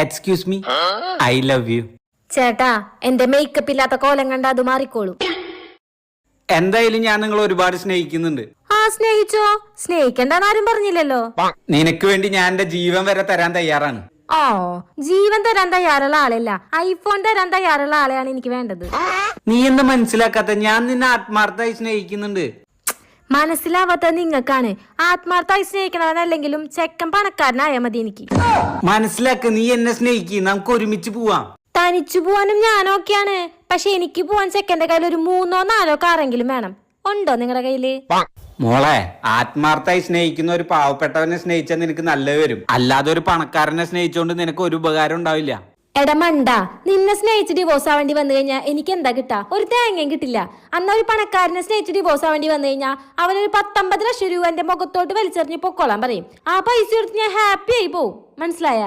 Excuse me, I love you. ചേട്ടാ, എന്റെ makeup ഇല്ലാത്ത കോലം കണ്ട അത് മാറിക്കോളും. എന്തായാലും ഞാൻ നിങ്ങൾ ഒരുപാട് സ്നേഹിക്കുന്നുണ്ട്. ആ, സ്നേഹിച്ചോ. സ്നേഹിക്കണ്ടെന്ന് ആരും പറഞ്ഞില്ലല്ലോ. നിനക്ക് വേണ്ടി ഞാൻ എന്റെ ജീവൻ വരെ തരാൻ തയ്യാറാണ്. ഓ, ജീവൻ തരാൻ തയ്യാറുള്ള ആളല്ല, ഐഫോൺ തരാൻ തയ്യാറുള്ള ആളെയാണ് എനിക്ക് വേണ്ടത്. നീ എന്താ മനസ്സിലാക്കാത്ത? ഞാൻ നിന്നെ ആത്മാർത്ഥമായി സ്നേഹിക്കുന്നുണ്ട്. മനസ്സിലാവാത്ത നിങ്ങൾക്കാണ്. ആത്മാർത്ഥമായി സ്നേഹിക്കണവനല്ലെങ്കിലും ചെക്കൻ പണക്കാരനായാ മതി എനിക്ക്. മനസ്സിലാക്ക, നീ എന്നെ സ്നേഹിക്ക്, നമുക്ക് ഒരുമിച്ച് പോവാം. തനിച്ചു പോവാനും ഞാനൊക്കെയാണ്. പക്ഷെ എനിക്ക് പോവാൻ ചെക്കന്റെ കയ്യിൽ ഒരു 3-4 കാറെങ്കിലും വേണം. ഉണ്ടോ നിങ്ങളുടെ കയ്യില്? മോളെ, ആത്മാർത്ഥമായി സ്നേഹിക്കുന്ന ഒരു പാവപ്പെട്ടവനെ സ്നേഹിച്ചാൽ നിനക്ക് നല്ലത് വരും. അല്ലാതെ ഒരു പണക്കാരനെ സ്നേഹിച്ചോണ്ട് നിനക്ക് ഒരു ഉപകാരം ഉണ്ടാവില്ല. എടാ മണ്ട, നിന്നെ സ്നേഹിച്ച് ഡിവോഴ്സ് ആവേണ്ടി വന്നു കഴിഞ്ഞാൽ എനിക്ക് എന്താ കിട്ടാ? ഒരു തേങ്ങയും കിട്ടില്ല. അന്ന് ഒരു പണക്കാരനെ സ്നേഹിച്ച് ഡിവോഴ്സ് ആവേണ്ടി വന്നു കഴിഞ്ഞാൽ അവനൊരു 19 ലക്ഷം രൂപ എന്റെ മുഖത്തോട്ട് വലിച്ചെറിഞ്ഞ് പൊക്കോളാൻ പറയും. ആ പൈസ എടുത്ത് ഞാൻ ഹാപ്പി ആയി പോവും. മനസ്സിലായ?